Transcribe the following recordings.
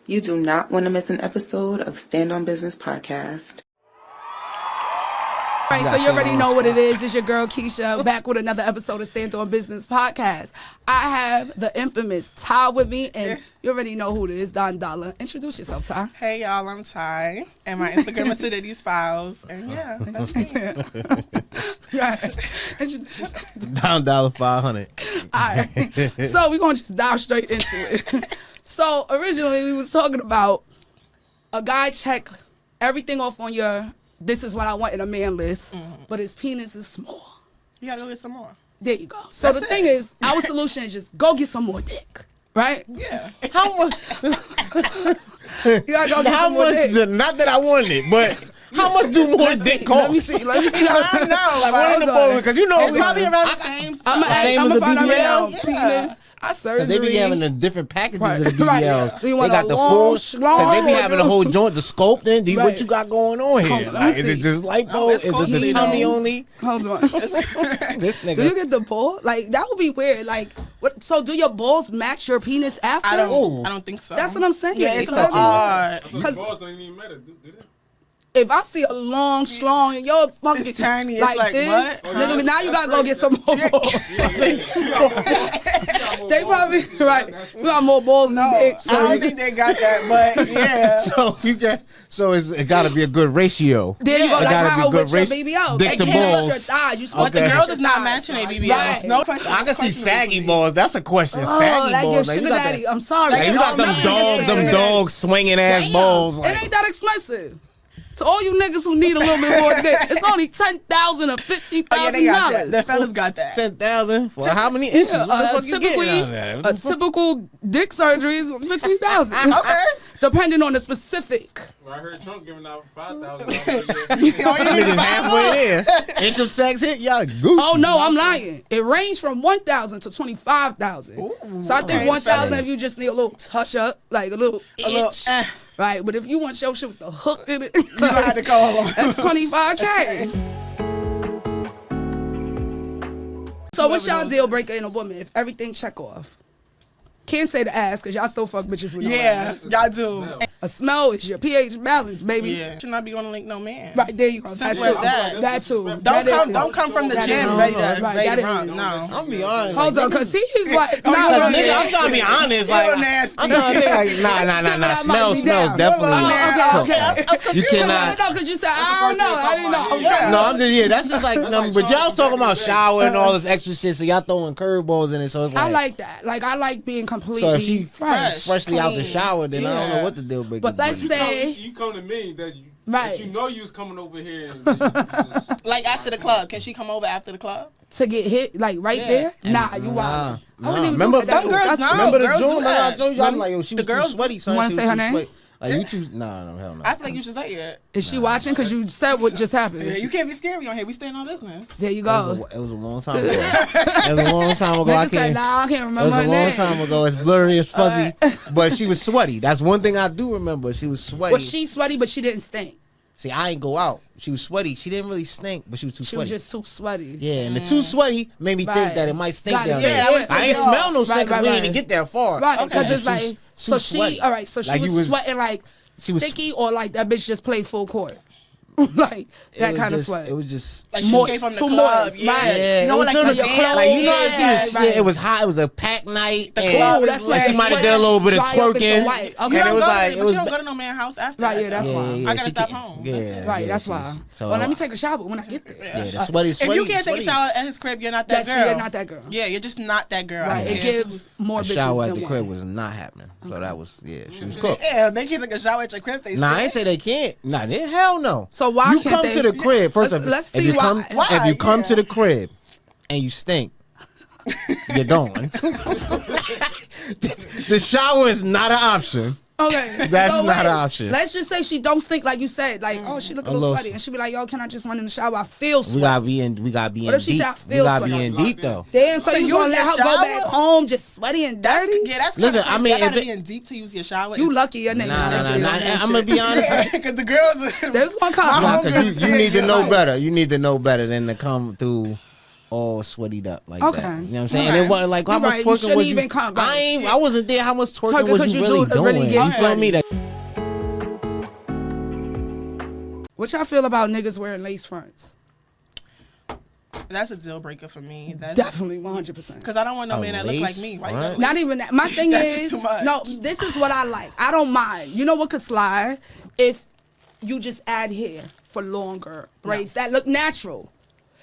You do not want to miss an episode of Stand on Business Podcast. All right, so you already know what it is. It's your girl Keisha back with another episode of Stand on Business Podcast. I have the infamous Ty with me, and you already know who it is, Don Dollar. Introduce yourself, Ty. Hey y'all, I'm Ty, and my Instagram is Siddity's Files, and yeah, that's me. Yeah, introduce yourself. Don Dollar 500. All right, so we're gonna just dive straight into it. So originally we was talking about a guy check everything off on your "this is what I want in a man" list, but his penis is small. You gotta go get some more. There you go. So the thing is, our solution is just go get some more dick, right? Yeah. How much? You gotta go get How some more much? dick. Not that I wanted it, but how much do more dick cost? Let me see. I don't know. Like one in the bowl, because you know It's probably around the same. I'm Same gonna as the find out right now. BBL? Penis, surgery. they be having the different packages Right, of the right, BBLs. yeah. You They want got a the long full. schlong Cause they be or having the no? whole joint, the scope. Then Right. what you got going on here? Hold on, let Like, me is it see. just lipo? Oh, it's Is it the costly, tummy though. only? Hold on. This Do you nigga. get the ball? Like that would be weird. Like what? So do your balls match your penis after? I Ooh. don't think so. That's what I'm saying. Yeah, it's a Because little odd. Because Balls don't even matter, do they? if I see a long schlong and you're fucking It's tiny, it's like, this, what? nigga, now you gotta go get some more balls. They probably right. We got more balls than dicks. I don't think they got that, but yeah. So you got. So it got to be a good ratio. There you go. It Like gotta be how good with your race- BBL. dick They to can't match balls. your thighs. You supposed But to the match girls your is not thighs. matching their BBLs. Right. No question. I can see saggy balls. That's a question. Oh, Saggy like your balls. Like, sugar you got daddy. that- I'm sorry. like, you got them Nothing dogs swinging ass Damn, balls. It Like, ain't that expensive. To all you niggas who need a little bit more dick, it's only $10,000 or Oh, $15,000. yeah, they got that. The fellas got that. 10,000 for how many inches? Yeah, What the fuck you getting out of that? a typical dick surgery is $15,000. Okay. Depending on the specific. Well, I heard Trump giving out $5,000. Niggas halfway there. Income tax hit, y'all goofy. Oh no, I'm lying. It ranged from $1,000 to $25,000. So I think okay. $1,000 if you just need a little touch up, like a little itch, little, right? But if you want your shit with the hook in it, You had to call them. that's $25K. So what's y'all deal breaker in a woman if everything check off? Can't say the ass because y'all still fuck bitches with no Yeah, ass. y'all do. A smell is your pH balance, baby. Yeah. Should not be going to link no man. Right there you go. Simple That as too. that. That too. Don't That come. is. Don't come from the That gym is. ready Right, to that drunk. is. No. I'm be honest. Hold on, because he's like, nah, Cause like, nigga, I'm trying to be honest. Like, You're nasty. I'm trying to think like, nah. That might Smells be down. definitely. Oh, okay. You cannot. No, because you said, I don't know. I didn't know. Yeah. No, I'm just that's just like. But y'all talking about shower and all this extra shit, so y'all throwing curveballs in it. So it's like, I like that. Like, I like being completely so if she fresh. freshly out the clean. shower, then I don't know Yeah. what the deal breaker. But let's is. say, You come to me that Right. you know you was coming over here. And you just, Like after the club. Can she come over after the club? to get hit, like, right Yeah. there? Nah, you wild. I wouldn't even Remember, do that. some girls know. remember the girls do June? Like I that. told you, I'm like, yo, she The was too girls- sweaty. Son. You wanna She say was her too name? sweaty. Like you too? No, hell no. I feel like you should say it. Is she watching? Because you said what just happened. Yeah, you can't be scary on here. We staying on business. There you It go. was a long time ago. It was a long time ago. I Nigga said, can't. nah, I can't It remember was a her long name. time ago. It's blurry, it's fuzzy, but she was sweaty. That's one thing I do remember. She was sweaty. Was she sweaty, but she didn't stink? See, I ain't go out. She was sweaty. She didn't really stink, but she was too She sweaty. was just too sweaty. Yeah, and the too sweaty made me Right. think that it might stink Got it. down Yeah, there. that would I ain't piss you smell off. no scent because Right, we right, didn't even get that far. Right, Okay. because it's Too- like, too so she, sweaty. all right, so she Like you was sweating like she was- sticky or like that bitch just played full court? Like It that was kind of just- sweat. It was just. Like she Moist, came from the too club. moist, Yeah. right. Yeah, You know, it like was the on the dance. clothes. like you know how she Yeah, was. right. Yeah, it was hot. It was a packed night. The and club Ooh, that's was why she like might have sweat did a little bit of dry up into twerking. white. Okay. You And don't it was go like to, it but was. you don't go to no man house after Right, that. yeah, that's why. I gotta she stop can- home. Yeah, That's it. Right, yeah, that's she- why. So Well, let me take a shower when I get there. Yeah, the sweaty. If you can't take a shower at his crib, you're not that That's girl. you're not that girl. Yeah, you're just not that girl. Right, it gives more A bitches shower at than the one. crib was not happening. So that was she was cooked. Yeah, they can't take a shower at your crib. They Nah, I stink. ain't say they can't. Nah, they hell no. So why you can't come they- to the crib first? Let's if see you why. come, Why? if you come Yeah. to the crib and you stink, you're going. The shower is not an option. Okay, That's so not wait, an option. Let's just say she don't stink like you said. Like, oh, she look a little sweaty, and she be like, yo, can I just run in the shower? I feel We sweaty. gotta be in. We gotta be What in if she deep. said, I We feel gotta be sweaty? in deep though. Damn, so you use gonna let your her go back shower? home just sweaty and dirty? That's Listen, kinda I mean, you gotta if be in deep to use your shower. You lucky your name. Nah. I'm gonna be honest. Because the girls. There's one My comment. home- Nah, 'cause you need to know better. You need to know better than to come through all sweatied up like Okay. that. You know what I'm saying? Okay. And it wasn't like how You're much right. You twerking shouldn't was you? even come, right. I wasn't there. How much Twerking twerking was 'cause you you really do to really doing? get You feel sweaty. me? That What y'all feel about niggas wearing lace fronts? That's a deal breaker for me. That's Definitely 100%. because I don't want no A man that look like lace me. Why you front? gotta Not even that. My thing That's just is, too much. no, this is what I like. I don't mind. You know what could slide? If you just add hair for longer braids that look natural.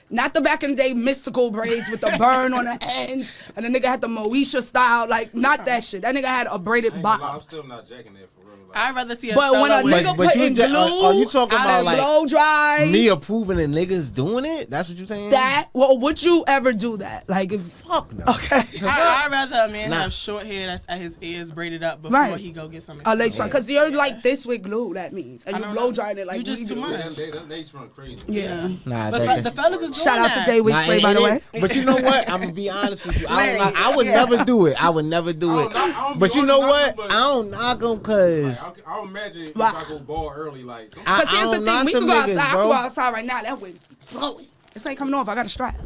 Not the back in the day mystical braids with the burn on the ends and the nigga had the Moesha style. Like, not that shit. That nigga had a braided I ain't gonna lie, bob. I'm still not jacking that for real. Like, I'd rather see a But when a fella with- nigga But putting you glue, are you talking about and like blow dry, me approving and niggas doing it? That's what you saying? that, well, would you ever do that? Like, if, Fuck no. okay. I'd rather a man Nah. have short hair that's at his ears braided up before Right. he go get some. A lace front. Because you're like this with glue, that means. And I you don't blow know. drying it like You just we too do. much. that lace front crazy. Yeah. Nah, But that, the fellas is doing Shout out to that. Jay nah, Weeksley, by the way. But you know what? I'm gonna be honest with you. Larry, I would yeah. never do it. I would never do I it. don't But be you know on what? them, I don't knock them cause Like, I don't imagine if Wow. I go ball early, like. Because here's the don't thing, knock we them can go niggas, outside. I can bro. go outside right now. That wind blowing. It's ain't coming off. I got a strap.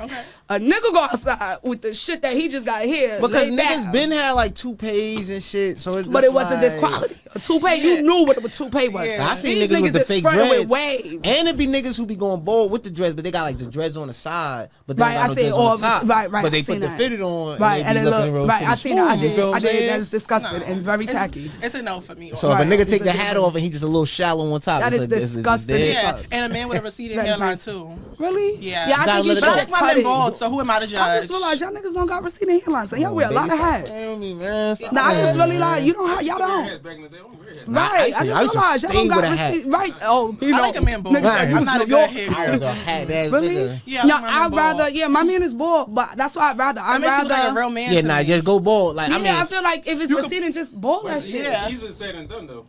Okay. A nigga go outside with the shit that he just got here. because laid niggas down. been had like toupees and shit, so it's But just it wasn't this like- quality. A toupee, you knew what a toupee was. Yeah. I seen These niggas with the is fake fronting dreads, with waves. and it be niggas who be going bald with the dreads, but they got like the dreads on the side, but they Right, don't got I no see dreads all on of the it. top. Right, But they I seen put the that. fitted on, Right, and and they it be looking look real right. full I of seen that. I smooth, you feel did. what I I'm did. saying? That is disgusting and very tacky. It's a no for me. So if a Right. nigga take It's the a hat different- off and he just a little shallow on top, That it's is a- it's disgusting. dead. Yeah, and a man with a receding That is hairline nice. too. Really? Yeah. Yeah, I Gotta think you let it should But I go. like just my cut men it. bald, so who am I to judge? I just realized y'all niggas don't got receding hairlines, so y'all wear a lot of hats. Feel me, man. Stop Nah, I just playing, really man. like, you know how y'all Wear don't. hats back in the day. I don't wear hats. Right, I I used to just realized y'all stay don't got with a hat. receipt. Right, oh, you I know. like a man bald. niggas I'm used not to a New York. good hair I was girl. a hat ass Really? nigga. Yeah, I No, like my man I'd rather, bald. yeah, my man is bald, but that's why I'd rather. That I'd makes you look like a rather. real man. Yeah, to nah, me. just go bald. Like Yeah, I mean, I feel like if it's receding, just bald that shit. Yeah. Easier said than done though.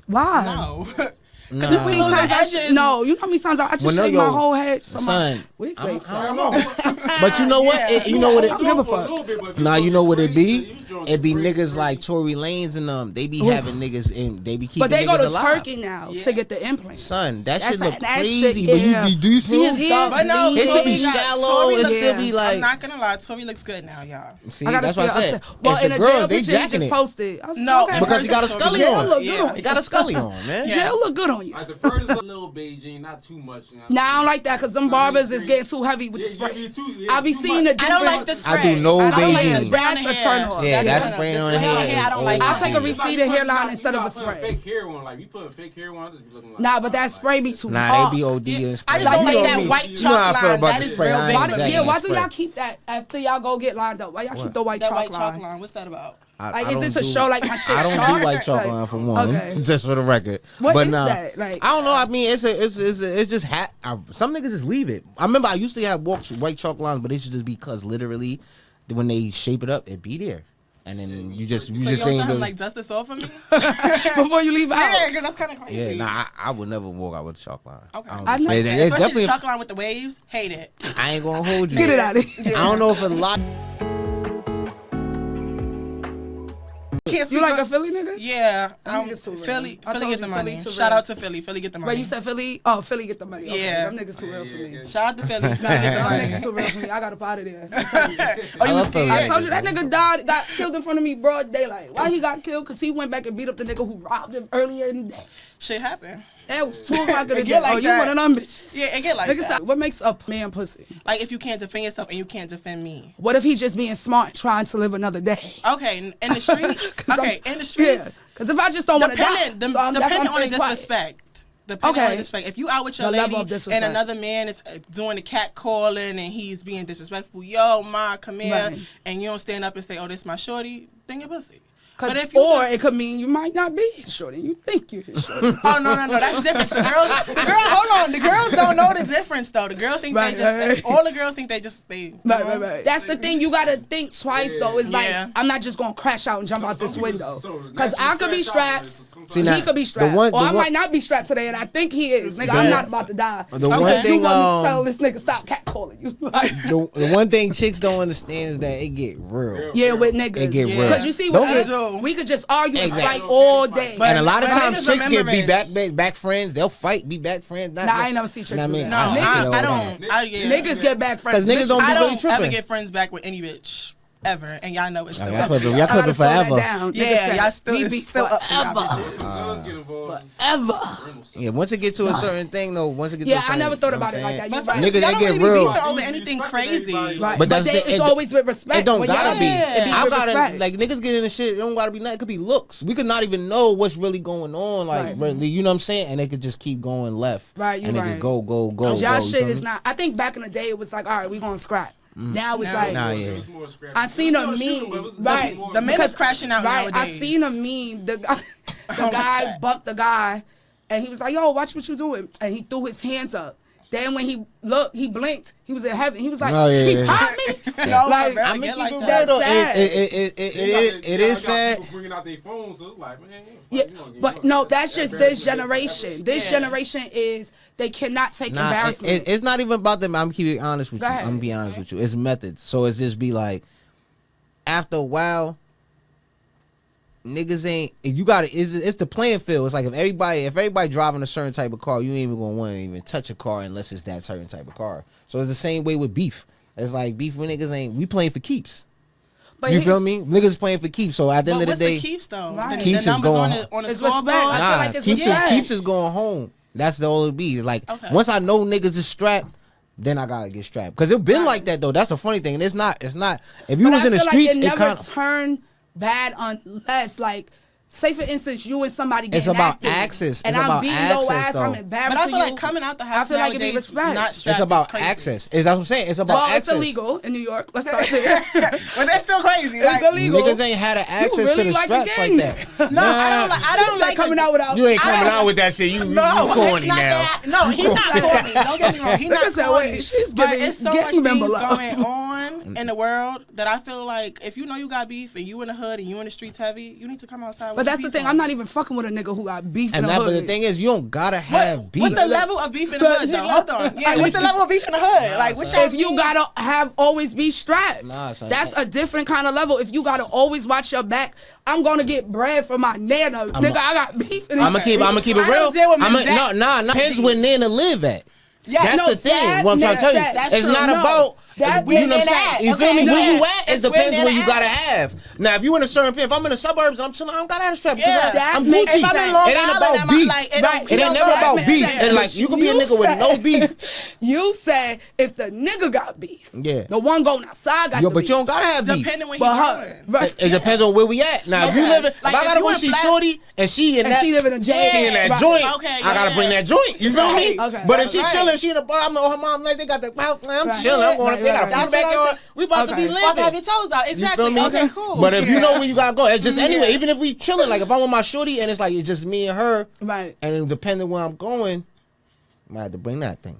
Why? No. You know how many Those times I edges- just, no, you know how many times I just Well, no, shake my yo, whole head. So son, we I wait for don't know. But you know what? Yeah. You know what? I don't give a fuck. Nah, you know what it be? It be niggas like Tory Lanez and them. They be having niggas and they be keeping But they niggas go to alive. Turkey now Yeah. to get the implant. Son, that That's shit look that crazy. shit, But yeah. you do you see his Bruised hair? up, But no, It should be bleeding. shallow. Tory It looks- still be Yeah. like. I'm not gonna lie, Tory looks good now, y'all. See, I gotta that's what I feel said. upset. Well, It's in the a girls, jail they picture, he jacking just it. posted. I was No, okay. Because he got a scully Jail on. look good on He you. got a scully on, man. Yeah. Jail look good on you. Like the furthest a little Beijing, not too much. Nah, I don't like that because them barbers is getting too heavy with the spray. I be seeing the I don't like difference. the I spray. do no I don't like Beijing. the spray. That's a turn off. Yeah, That's that a spray turn on off. the The spray head. I don't like I'll that. take a receded hairline instead of a spray. Fake hair one, like you put a fake hair one, I just be looking like. Nah, but that spray be too Nah, hard. they be OD and spray. I just don't Like, like you that know white You know how I chalk feel line. about That the is spray. real I big. ain't Why for do, me. jacking why the do y'all spray. keep that after y'all go get lined up? Why y'all keep the white That chalk white chalk line? line. What's that about? Like, I is don't this a do- show like my shit I don't sharp? do white chalk Like, line for one, okay. just for the record. What but is nah, that? Like, I don't know. I mean, it's just hat. Some niggas just leave it. I remember I used to have white chalk lines, but it should just be because literally when they shape it up, it be there, and then you just So you ain't don't tell him really. like dust this off of me? before you leave Yeah, out. because that's kind of crazy. Yeah, nah, I would never walk out with a chalk line. Okay. don't I do- know. It- it's Especially definitely. the chalk line with the waves. Hate it. I ain't gonna hold you. Get it out of here. I don't know if a lot. Can't You speak like on- a Philly nigga? Yeah, Them niggas too real. Philly I get told the you, money. Philly too Shout real. out to Philly. Philly get the money. Wait, you said Philly? Oh, Philly get the money. Okay, Yeah. them niggas too real for me. Shout out to Philly. Philly get the Them money. niggas too real for me. I got up out of there. I'm telling you. Oh, you I was love Philly. scared? I told you that nigga died, got killed in front of me broad daylight. Why he got killed? Because he went back and beat up the nigga who robbed him earlier in the day. Shit happened. That was 2 o'clock in the It day. get like Oh, you that. one of them bitches. Yeah, it get like Nigga that. said, what makes a man pussy? Like if you can't defend yourself and you can't defend me. What if he just being smart, trying to live another day? Okay, in the streets. 'Cause Okay, I'm- in the streets. Because if I just don't want to die, Depending, so I'm, that's why depending I'm on the staying quiet. disrespect. Depending on Okay. the disrespect. If you out with your The level lady of disrespect. and another man is doing the cat calling and he's being disrespectful, yo, ma, come here, Right. and you don't stand up and say, oh, this my shorty, then you're pussy. Cause, But if you or just- it could mean you might not be his shorty. You think you're his shorty. Oh no, that's different. Hold on. The girls don't know the difference though. The girls think Right, they just right. all the girls think they just Right. That's the thing. You gotta think twice though. It's like Yeah. I'm not just gonna crash out and jump out this window. So Cause I could be strapped. See, now, He could be strapped, the one- or I the one- might not be strapped today, and I think he is. Nigga, I'm not about to die. The one Okay. You thing, want me to tell this nigga stop catcalling you? Like, the one thing chicks don't understand is that it get real. yeah, with niggas. It get Yeah. real. Cause you see with Don't us, get- true. We could just argue and Exactly. fight all day. But- And a lot of But times niggas chicks get remember be back friends. They'll fight, be back friends. Nah, I ain't never see chicks Nah, I do mean, that. No, Niggas- I don't. Niggas get back friends. 'Cause niggas don't I be really don't tripping. ever get friends back with any bitch ever, and y'all know it's still Y'all up. clipping, y'all I gotta clipping slow that forever. down. Niggas Yeah, say, y'all still we it's be still up for y'all forever. bitches. Girls get involved. Ever. Yeah, once it get to a certain thing though, once it get to a Yeah, I certain, never thought you know about what it I'm like that. saying? You're But right. Niggas, y'all they don't get really be real. beefing over You anything respect crazy. everybody. Right. But But that's it's always with respect. It don't When gotta y'all- be. it be I with gotta respect. like niggas get into shit. It don't gotta be nothing. It could be looks. We could not even know what's really going on. Like Right. really, you know what I'm saying? And they could just keep going left. Right, you And they right. just go. Y'all you shit feel is me? not. I think back in the day it was like, all right, we gonna scrap. Now it's Now- like, Nah, It yeah. was more scrappy. I seen It a was still shooting, but meme. it was Right. more- The men is crashing out right. I nowadays. seen a meme. The guy, Oh my guy God. bumped the guy, and he was like, "Yo, watch what you doing," and he threw his hands up. Then when he looked, he blinked. He was in heaven. He was like, Oh, yeah, "He yeah. popped me." No, Like, for real, I'm get gonna like keep it that. real though. That's sad. It is sad. People bringing out their phones, so it's like, man. Yeah, you gonna get but fucked. no, that's just this embarrassment. generation. This Yeah. generation is they cannot take Nah, embarrassment. it's not even about them. I'm keeping honest with Go you. ahead. I'm gonna be honest with you. It's methods. So it's just be like, after a while, niggas ain't. If you got it's the playing field. It's like if everybody driving a certain type of car, you ain't even gonna want to even touch a car unless it's that certain type of car. So it's the same way with beef. It's like beef with niggas ain't. We playing for keeps. But You here's- feel me? Niggas playing for keeps. So at the But end of what's the day, the keeps though? Right. The, Keeps is the numbers going- on the It's scoreboard. respect. I feel nah, like it's keeps respect. is going home. That's the all it be. Like Okay. once I know niggas is strapped, then I gotta get strapped. Cause it been like that though. That's the funny thing. And it's not. If you But was I in the feel streets, like it it never kind of. turn bad unless, like, say for instance, you and somebody getting It's about active, access. and It's I'm about beating access, your ass. though. I'm But embarrassing I feel like you. coming out the I house feel like it be nowadays, respect. not It's strapped, about is crazy. access. That's what I'm saying. It's about Well, access. it's illegal in New York. Let's start there. But that's still crazy. It's Like, illegal. Niggas ain't had an access really to the like straps a like gang. that. no, I don't like coming out without. You ain't coming don't- out with that shit. You No, corny it's not now. that. No, he's not corny. Don't get me wrong. He's Nigga not said, corny. wait, she's But giving it's so gang much things member love. going on in the world that I feel like if you know you got beef and you in the hood and you in the streets heavy, you need to come outside. But with that's your the thing. peace I'm on. not even fucking with a nigga who got beef in And the that, but hood. the thing is, you don't gotta have beef. What's the level of beef in the hood, though? Hold on. Yeah, what's the level of beef in the hood? Like, what's your If you gotta have always be strapped, Nah, son. that's a different kind of level. If you gotta always watch your back, I'm gonna get bread from my nana. Nigga, I got beef. I'm gonna keep it I real. don't deal with that. No. Depends where Nana live at. Yeah, That's no, the thing. that- What I'm trying to tell you, that's it's true. not No. about. That- You know what I'm where saying? Nana You at. feel me? Okay, Where no. you at? It It's where depends where Nana you gotta at. have. Now, if you in a certain place, if I'm in the suburbs and I'm chilling, I don't gotta have a strap because Yeah. I'm That makes Gucci. If I'm in sense. Long It ain't Island, about I'm beef. like, Right. It ain't never about beef. sense. And like, you can be a nigga with no beef. You said if the nigga got beef, Yeah. the one going outside got Yo, the but beef. you don't gotta have beef. Depending when But he's her, going. right. It depends on where we at. Now, if you Okay. live in, Like, if I if gotta you go in see Flat- shorty and she in And that, she live in a jail. she in that Right. joint, Okay, I gotta yeah. bring that joint. You feel me? Okay. But if she Right. chilling, she in the bar, I'm her mom like they got the mouth. I'm Right. chilling. I'm going up Right, there. Got a right, pool right. That's what backyard. I'm We about to be Okay. Fuck, have living. your toes out. You Exactly. feel me? Okay, cool. But if you Yeah. know where you gotta go, it's just anyway. Yeah. Even if we chilling, like if I'm with my shorty and it's like it's just me and her, Right. and then depending where I'm going, I might have to bring that thing.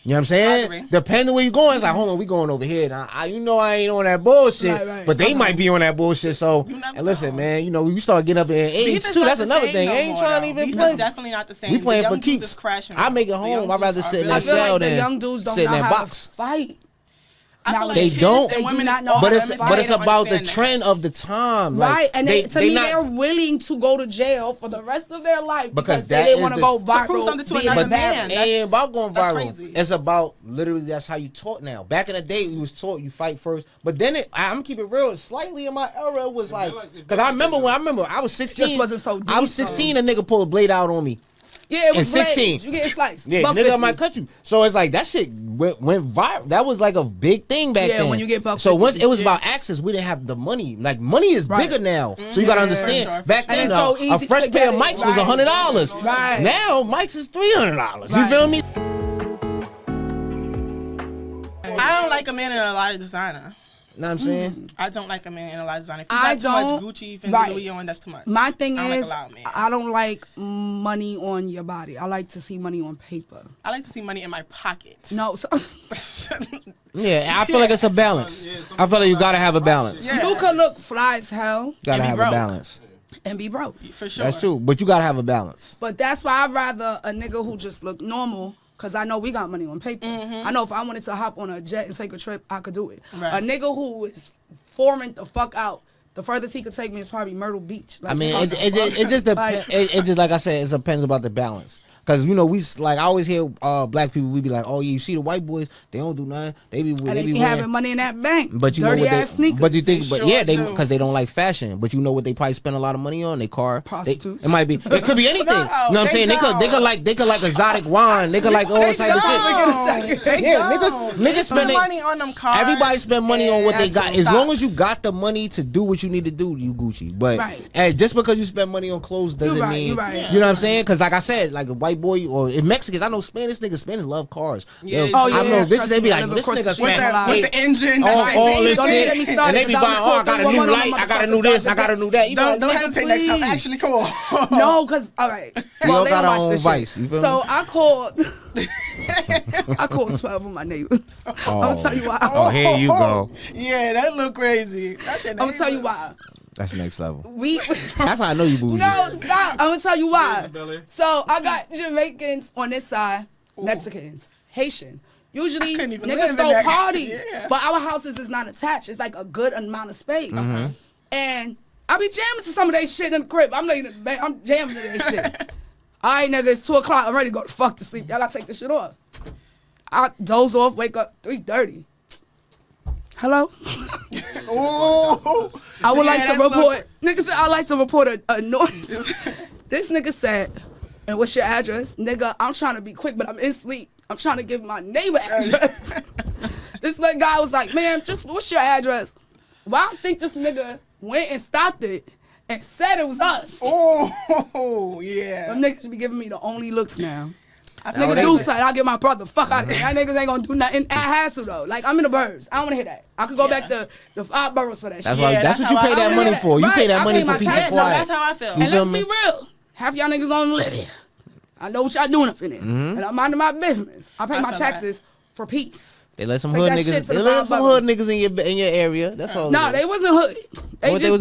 You know what I'm saying? agree. Depending where you going, it's like, hold on, we going over here. Now, you know I ain't on that bullshit, Right, right. but they might be on that bullshit. So, You never and listen, know. man, you know, we start getting up in age Beef is too. not That's the another same thing. no I ain't more, trying to though. even Beef play. is definitely not the same. We playing The for young dudes keeps. is crashing. I make it The home. young I'd rather dudes are sit in really- I that feel cell like the than young dudes don't sit in know that how box. to fight. I feel Now, like They kids don't. and They do women not is know all how But to it's women, fight. but it's they don't about the understand that. trend of the time, like, Right, and to they me, not- they're willing to go to jail for the rest of their life Because they that didn't is want to the- go To viral. prove something to being another embarrassed. man. It ain't about going that's viral. crazy. It's about literally that's how you taught now. Back in the day, we was taught you fight first, but then I'm keep it real. Slightly in my era, it was like because I remember I was 16. Just wasn't so I was deep, 16. A nigga pulled a blade out on me. Yeah, it was And 16. blades. You get sliced. Yeah, Buck nigga, I 50. might cut you. So it's like that shit went viral. That was like a big thing back Yeah, then. when you get buck so 50, once it was yeah. about access, we didn't have the money. Like money is Right. bigger now, so you gotta Yeah, understand. for sure, for Back sure. then, And it's so a easy fresh to pair get of it. mics was Right. $100. Right. Now mics is $300. You Right. feel me? I don't like a man in a lot of designer. Know what I'm saying? I don't like a man in a lot of designer. If you I got too much don't- Gucci, Fendi, right. Louis on, that's too much. My thing I don't like is, a loud man. I don't like money on your body. I like to see money on paper. I like to see money in my pocket. No, so Yeah, I feel like it's a balance. Yeah, I feel like you gotta have a balance. Yeah. you could look fly as hell Gotta And be have a broke. balance. and be broke. For sure. That's true, but you gotta have a balance. But that's why I'd rather a nigga who just look normal, because I know we got money on paper. I know if I wanted to hop on a jet and take a trip, I could do it. Right. A nigga who is foreign the fuck out, The furthest he could take me is probably Myrtle Beach. Like, I mean, what the fuck? it just Like- depends. It just like I said, it depends about the balance. Cause you know I always hear black people. We be like, oh yeah, you see the white boys, they don't do nothing. They be and they be wearing- having money in that bank. But you dirty know what ass sneakers. But you think, They but sure yeah, they do. because they don't like fashion. But you know what they probably spend a lot of money on? Their car. Prostitutes. It might be. It could be anything. No, you know what I'm they saying? They could like exotic wine. They could like all type of shit. They Yeah, don't. niggas They spend spend money on them cars. Everybody spend money on what they that's got. what As long as stops. you got the money to do what you need to do, you Gucci. But Right. hey, just because you spend money on clothes doesn't You right, mean you right. you know what I'm saying? Because like I said, like a white boy or in Mexicans, I know Spanish niggas spending love cars. Yeah, Yo, oh, I yeah, know bitches. trust They be me, I like, live this across the nigga street with spent from the engine. all this Don't even shit, get me started, and they be 'cause buying, I oh, I was got a going new on light, my I got a motherfucking new this, I stuff. got a new that. You be Don't like, hesitate nigga, next time. please. Actually, cool. No, because all right. We all they got don't our watch own this vice, shit. you feel So me? I called. I called 12 of my neighbors. I'm gonna tell you why. Oh, here you go. Yeah, that look crazy. I'm gonna tell you why. That's next level. We. That's how I know you bougie. No, stop. I'm gonna tell you why. Billy. So I got Jamaicans on this side, Mexicans, Haitian. Usually couldn't even live in niggas throw that- parties, Yeah. but our houses is not attached. It's like a good amount of space. Mm-hmm. And I be jamming to some of that shit in the crib. I'm jamming to that shit. All right, nigga, it's 2 o'clock. I'm ready to go the fuck to sleep. Y'all gotta take this shit off. I doze off, wake up 3:30. Hello? Ooh. I would Yeah, like to that's report. Nigga said I'd like to report a noise. This nigga said, and what's your address? Nigga, I'm trying to be quick, but I'm in sleep. I'm trying to give my neighbor address. This little guy was like, man, just what's your address? Well, I think this nigga went and stopped it and said it was us. Oh, yeah. Them niggas be giving me the only looks now. I Nigga feel do that. something, I'll get my brother. Fuck out of here. Y'all niggas ain't gonna do nothing. I had to though. Like I'm in the burbs. I don't wanna hear that. I could go back to the 5 boroughs for that That's shit. why. Yeah, That's that's what you how pay I that feel. money for. You Right, pay that I money pay for my peace taxes. and So quiet. that's how I feel. And feel let's me? be real. Half y'all niggas don't live here. I know what y'all doing up in there. Mm-hmm. And I'm minding my business. I pay I my feel taxes for peace. They let some Take hood that shit niggas. to They the let some motherfucker. hood niggas in your area. That's all. No, it they is. wasn't hood.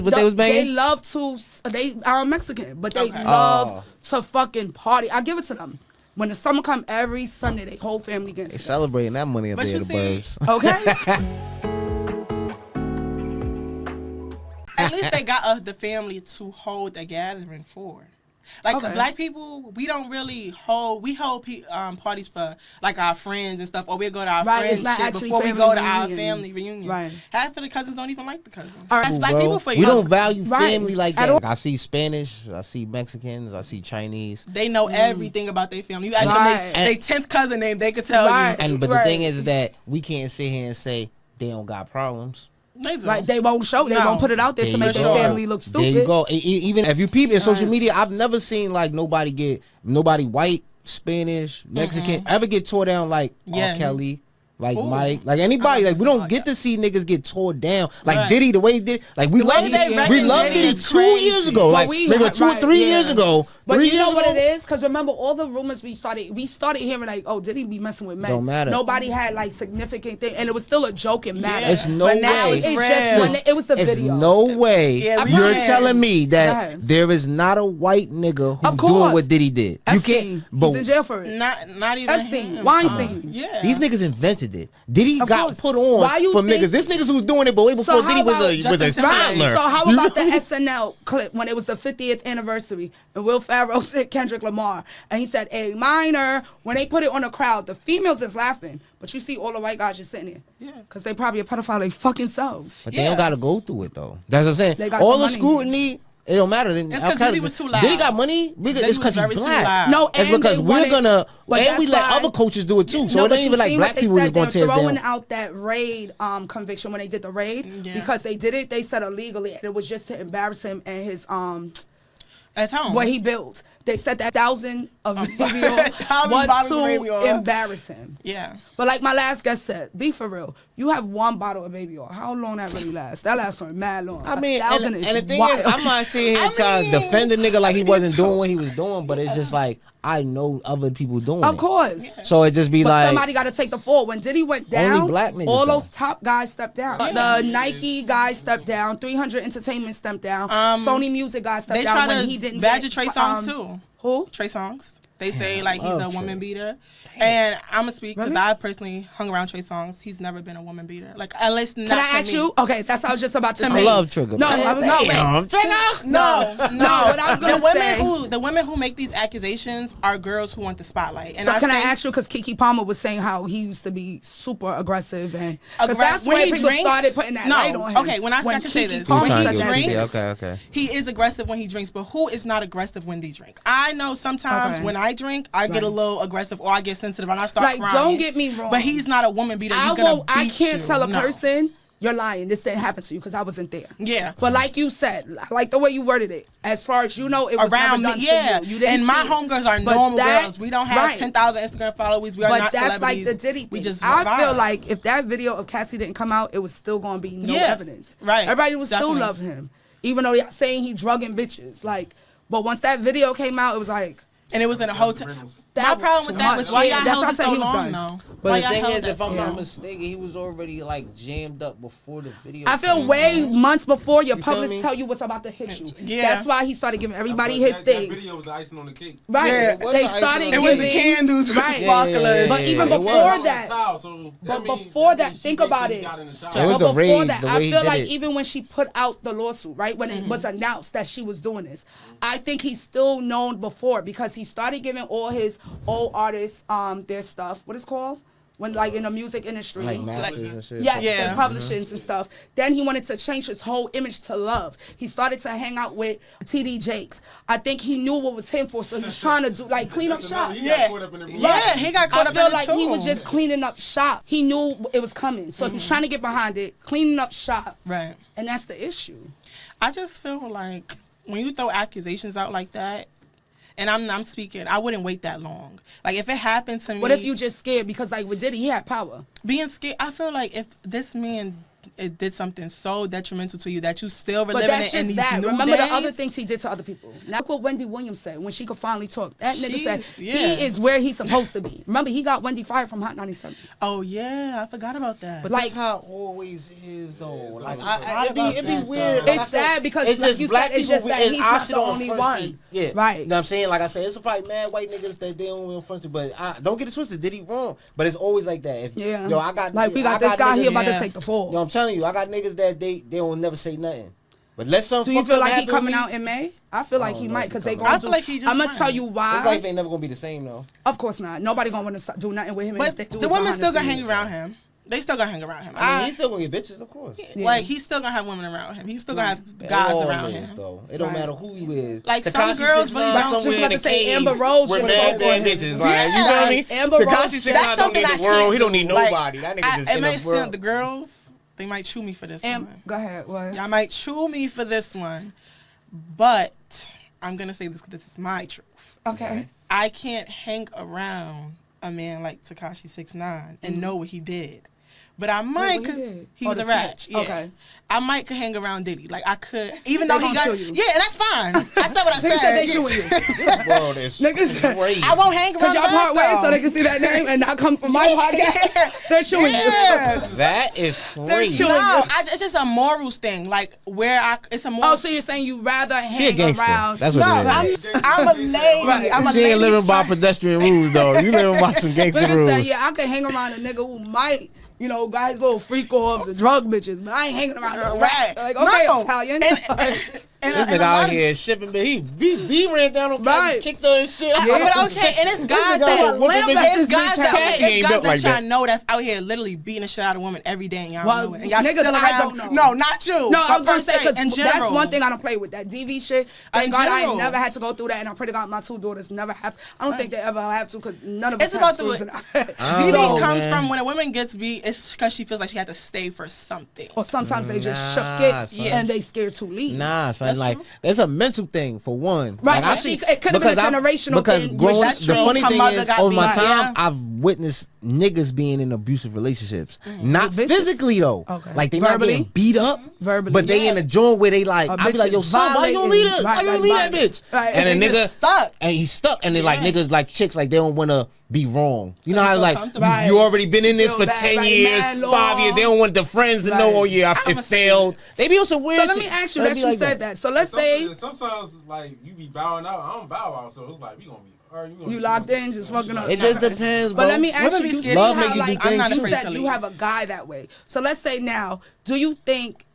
What they was banging? They love to. They are Mexican, but they Okay. love to fucking party. I give it to them. When the summer come every Sunday, they whole family gets They together. celebrating that money up But there, you the see- burbs. Okay. At least they got the family to hold a gathering for. Like Okay. black people, we don't really hold. We hold parties for like our friends and stuff, or we'll go to our Right, friends it's not shit actually before we family go to our reunions. family reunions. Right. Half of the cousins don't even like the cousins. All right. That's black Bro, people for you. we don't value Right. family like At that. all. I see Spanish, I see Mexicans, I see Chinese. They know everything about their family. You ask them Right. they 10th cousin name, they could tell Right. you. But the Right. thing is that we can't sit here and say they don't got problems. They do. Right, they won't show. They No. won't put it out there to There make you their go. family look stupid. There you go. Even if you peep in social media, I've never seen like nobody white, Spanish, Mexican ever get tore down like Yeah. R. Kelly. Like Ooh. Mike, like anybody, like we don't Oh, get yeah. to see niggas get tore down. Like Right. Diddy, the way he did, like we The way love they Diddy, reckon we love Diddy Diddy is 2 years crazy. ago, But like we maybe had- 2 or 3 right, years yeah. ago. But 3 you know years what ago. it is? Because remember all the rumors we started hearing like, oh, did he be messing with men? Don't matter. Nobody had like significant thing, and it was still a joke and matter. Yeah. It's no But now way. it's It's real. just when it was the It's video. no way Yeah, we you're can. telling me Go that ahead. there is not a white nigga who's Of course. doing what Diddy did. You Epstein, can't. he's But in jail for it. Not even Epstein, him. Weinstein. Yeah. these niggas invented it. Diddy Of got course. put on Why you from think- niggas. This niggas who's doing it, but way before how Diddy was about a Justin Timberlake? toddler. So how You about the know? SNL clip when it was the 50th anniversary and Will Ferrell did Kendrick Lamar and he said a minor, when they put it on the crowd, the females is laughing, but you see all the white guys just sitting there. Yeah. Because they probably a pedophile they fucking selves. But they Yeah. don't gotta go through it though. That's what I'm saying. They got All the the money. scrutiny, it don't matter. It's 'cause Diddy was too loud. Diddy got money. Diddy It's because was he's very too black. loud. No, It's and because they we're wanted- gonna, but and we that's let why- other coaches do it too. So No, it but ain't you even like see black what they people is said, gonna they're tear us throwing down. out that raid conviction when they did the raid Yeah. because they did it. They said illegally, and it was just to embarrass him and his At home. what he built. They said that 1,000 of baby oil 1,000 was bottles of baby oil. to embarrass him. Yeah. But like my last guest said, be for real. You have one bottle of baby oil. How long that really lasts? That lasts for mad long. I mean, 1,000 and is the thing wild. is, I'm not sitting here I trying to mean, defend the nigga like he wasn't doing what he was doing, but it's just like I know other people doing Of it. course. So it just be But like somebody got to take the fall. When Diddy went down, black niggas, all though. those top guys stepped down. The Nike guys stepped down. 300 Entertainment stepped down. Sony Music guys stepped They down try when to he didn't badger get, Trey Songz too. Who? Trey Songz. They say like he's a love woman Trey. beater. And I'm gonna speak because Really? I've personally hung around Trey Songz. He's never been a woman beater. Like at least not Can I to ask me. you? Okay, that's what I was just about to To say. me. I love Trigger. No, I was not. Damn, Trigger. No. what I was gonna say- the women who make these accusations are girls who want the spotlight. And So can I say- ask you, because Keke Palmer was saying how he used to be super aggressive, and because Aggra- that's when when he people drinks- started putting that no, light on him. okay, when I can say Keke this. Palmer When said he that drinks, shit. Okay. he is aggressive when he drinks, but who is not aggressive when they drink? I know sometimes Okay. when I drink, I get a Right. little aggressive or I get sensitive and I start Like, crying. don't get me wrong. But he's not a woman beater. He's I gonna won't. I beat can't you. tell a No. person you're lying. This didn't happen to you because I wasn't there. Yeah. But like you said, like the way you worded it, as far as you know, it was Around never me, done yeah. to you. You didn't And my see it. homegirls are But normal that- girls. We don't have right. 10,000 Instagram followers. We are But not that's celebrities. like the Diddy thing. We just I feel vibe. like if that video of Cassie didn't come out, it was still going to be no Yeah, evidence. right, Everybody would still definitely. love him, even though y'all saying he drugging bitches. Like, but once that video came out, it was like and it was in a hotel. that My was problem too with that was much. why Yeah, y'all that's held why I it said so he was long, done. though. But Why the y'all thing held is, that if so I'm not long? mistaken, he was already like jammed up before the video. I feel came way out. months before your You feel publicist me? tell you what's about to hit you. Yeah. That's why he started giving everybody But his that things. video was the icing on the cake. Right. Yeah, it was They the icing started on It the was giving the candles with Right. the sparklers. But even it before was. that, So But that mean- before that that, mean she think waits about till he it. got in the shower. It was but the before rage, that, the I way he feel did like it. even when she put out the lawsuit, right, when it was announced that she was doing this, I think he's still known before because he started giving all his old artists their stuff. What is it called? When like in the music industry. Like masters and shit. Yes, Yeah. and publishings and stuff. Then he wanted to change his whole image to love. He started to hang out with TD Jakes. I think he knew what was him for, so he was trying to do like clean up That's shop. another- He got Yeah. caught up in the Yeah, he got caught I up feel in like it too. he was just cleaning up shop. He knew it was coming, so he's trying to get behind it, cleaning up shop, Right. and that's the issue. I just feel like when you throw accusations out like that, and I'm speaking, I wouldn't wait that long. Like if it happened to me, What if you just scared because like with Diddy, he had power. being scared? I feel like if this man it did something so detrimental to you that you still But reliving that's it in just these that. new Remember days? the other things he did to other people. Now look what Wendy Williams said when she could finally talk. That nigga said Jeez, yeah. he is where he's supposed to be. Remember he got Wendy fired from Hot 97. Oh yeah, I forgot about that. But Like- that's how it always is, though. Like, I it'd be about weird. that. Like I It's said, sad because, it's like just you said, black it's people. just that it's he's our not shit the on only Front one. Street. Yeah, Right. You know what I'm saying? Like I said, it's probably mad white niggas that they don't even front street. But don't get it twisted. Did he wrong? But it's always like that. If, Yeah. Yo, I got like we I got this guy niggas- here about Yeah. to take the fall. Yo, I'm telling you, I got niggas that they don't never say nothing. But let some. Do you fuck feel up like he happen with coming me. out in May? I feel like don't he know might if he because they coming gonna out. I do. feel like he just I'm gonna might. tell you His life why. ain't never gonna be the same though. Of course not. Nobody gonna want to do nothing with him. And if But they do, the it's women behind still the gonna hang scenes. around him. They still gonna hang around him. I mean, he's still gonna get bitches, of course. Like he's still gonna have women around him. He's still gonna have It guys always around is, him. though. It don't Right. matter who you is. Like, some Tekashi girls 6ix9ine really don't- somewhere Just in about the to say cave Amber Rose with just mad go bad for him. bitches. Like, you Yeah. feel me? Amber Rose- Tekashi That's 6ix9ine don't something need I the world. can't He don't do. need Like, nobody. That nigga just it in may the world. seem the girls, they might chew me for this one. Go ahead. What? Y'all might chew me for this one, but I'm gonna say this because this is my truth. Okay. I can't hang around a man like Tekashi 6ix9ine and know what he did. But I might. what he did? He Oh, was the a rat. snitch. Yeah. Okay. I might could hang around Diddy. Like I could, even They though he gonna got. show you. Yeah, and that's fine. I said what I Niggas said they said. chewing you. This world is Niggas said- crazy. I won't hang around. Cause y'all the part rat, ways so though. they can see that name and not come from my podcast. They're chewing Yeah. That is crazy. chewing- No, it's just a morals thing. Like where it's a moral. Oh, so you're saying you rather She a hang gangster. around? That's no, what it is. I'm a lady. Right. I'm a She lady. ain't living by first. pedestrian rules though. You living by some gangster Niggas say, rules. yeah, I could hang around a nigga who might, you know, got his little freak offs and drug bitches, but I ain't hanging around a rat. Like, okay, No. Italian. And This a nigga lot out of- here shipping, but he ran down on Right. right. kicked her and shit. Yeah. But okay, and it's guys nigga that out whooping bitches. it's guys that Cassie ain't it's guys built that like y'all that. know that's out here literally beating the shit out of women every day and y'all Well, know it. And y'all niggas still I around. don't know. No, not you. No, I but was gonna per say se, because in that's general. one thing I don't play with, that DV shit. In Thank God I general. never had to go through that, and I pray to God my two daughters never have to. I don't think they ever have to because none of us It's have about screws the in our- I DV don't know, comes man. from when a woman gets beat, it's because she feels like she had to stay for something. Or sometimes they just Nah, shook it son. and they scared to leave. Nah, son. That's Like true. there's a mental thing for one. Right, Like, I but see, it could've been a because generational because thing. growing, That's the true. funny Her thing mother is, got over my beat. time, Yeah. I've witnessed niggas being in abusive relationships. Not Vicious. physically though. Okay. Like they not Verbally? getting beat up. Verbally. But they Yeah. in a joint where they like, A I be bitch like, yo, is son, why you don't violating. leave that? Right, Why you don't like leave that violent. bitch? Right. And a And nigga you're stuck. and he's stuck. And they like Yeah. niggas like chicks like they don't want to be wrong. You know how feel like comfortable. Right. you already been in this Feel for bad, 10 like, years, mad 5 years. long. They don't want the friends to know. Right. Oh yeah, it I'ma failed. They be on some weird So let shit. me ask you They that be you like said that. So let's say Sometimes like you be bowing out. I don't bow out, so it's like we gonna be All right, gonna- You locked in, just fucking up. It just depends, bro. But let me ask Women you, be you scared. see Love how, make you do like, I'm not things. you afraid said to you leave. have a guy that way. So let's say now, do you think,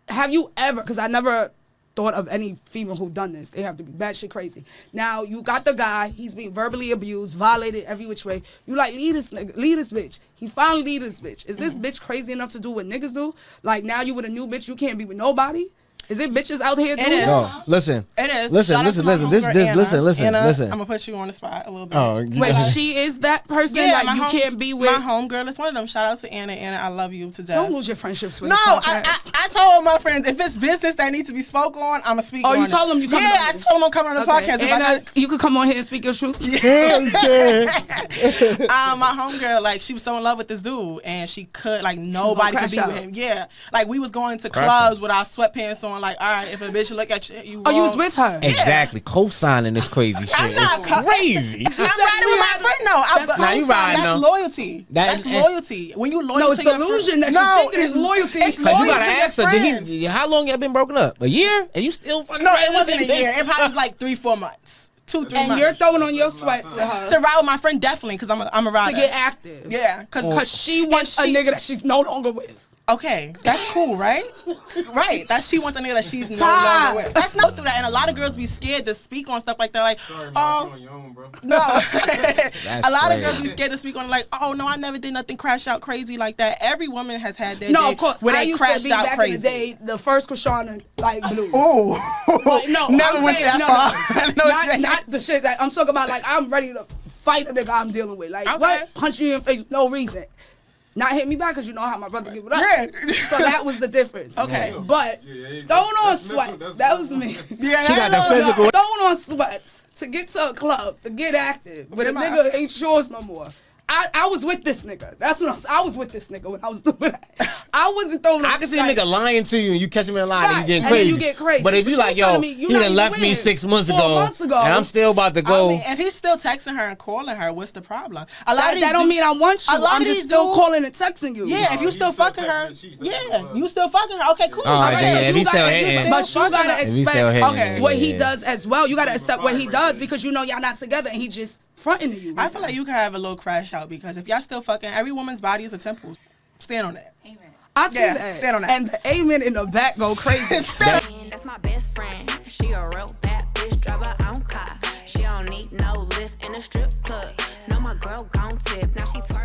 have you ever, because I never thought of any female who done this. They have to be batshit crazy. Now, you got the guy, he's being verbally abused, violated every which way. You like, leave this nigga, leave this bitch. He finally leave this bitch. Is this bitch crazy enough to do what niggas do? Like, now you with a new bitch, you can't be with nobody? Is it bitches out here doing is. this? No, listen. It is. Listen, Shout out listen, to my listen. This, homegirl, this, Anna. listen, Anna, listen. I'm gonna put you on the spot a little bit. Oh, Wait, she is that person? Like, you can't be with... my homegirl. Is one of them. Shout out to Anna. Anna, I love you to death. Don't lose your friendships for No, this podcast. I told my friends if it's business that needs to be spoke on, I'ma speak on you it. told them you coming Yeah, on I it. told them I'm coming on the podcast. If I Anna, got- you could come on here and speak your truth. my homegirl, like, she was so in love with this dude, and she could, like, nobody could crash be out. with him. Yeah, like, we was going to Crash clubs with our sweatpants on. Like, all right, if a bitch look at you Oh, you was wrong. with her? Exactly. Co-signing this crazy shit. I'm not It's crazy. I'm riding with my friend. No, Nah, you riding that's though. loyalty. That- That's loyalty. When you loyal No, it's to your delusion friend- that you think it is loyalty. It's Cause Cause you loyalty gotta to your ask her, friend. how long y'all been broken up? A year? And you still fucking No, riding it wasn't with a this year. bitch? It probably was like 3-4 months. 2-3 And months. you're throwing on your sweats with her to ride with my friend, definitely, because I'm a rider. to get active. Yeah, Because she wants a she- nigga that she's no longer with. Okay, that's cool, right? Right. That she wants a nigga that she's no Ty. longer with. That's not through that. And a lot of girls be scared to speak on stuff like that. Like, Sorry, man, oh, you on your own, bro. no. A lot of crazy. girls be scared to speak on like, oh no, I never did nothing crash out crazy like that. Every woman has had their No, day of course. where I they used to crashed be out back crazy. in the day, the first Krishana like blue. Oh, Like, no, never I'm went saying, that no, far. no. Not the shit that I'm talking about. Like, I'm ready to fight a nigga I'm dealing with. Like, Okay. what? Punch you in the face for no reason. Not hit me back because you know how my brother give it up. Yeah. So that was the difference. Okay. But Yeah, throwing on that's mental, sweats, that's that was mental. me. Yeah, She got the physical. Throwing on sweats to get to a club, to get active. But a Come on. nigga ain't yours no more. I was with this nigga. That's what I was with this nigga when I was doing that. I wasn't throwing. I can see a like, nigga lying to you and you catch him in a lie and Right, you getting and then crazy. you get crazy. But if But you you like, telling yo, me you he not done even left me with 6 months 4 ago, months ago. and I'm still about to go. I mean, if he's still texting her and calling her, what's the problem? A lot That, of these that don't dudes- mean I want you. a lot I'm of just these still dudes- calling and texting you. Yeah, if you he's still still fucking her, texting, she's yeah, texting. you still fucking her. Okay, cool. All right, Alright, then, so if you he's gotta- still you hitting. But you gotta If he's still expect hitting, what he yeah. does as well. You gotta accept what he Right does there. because you know y'all not together and he just fronting to you. I feel like you can have a little crash out because if y'all still fucking, every woman's body is a temple. Stand on that. I see Yeah, that. stand on that. And the amen in the back go crazy. That's my best friend. She a real bad bitch, drive her own car. She don't need no lift in a strip club. No, my girl gon' tip. Now she twerk.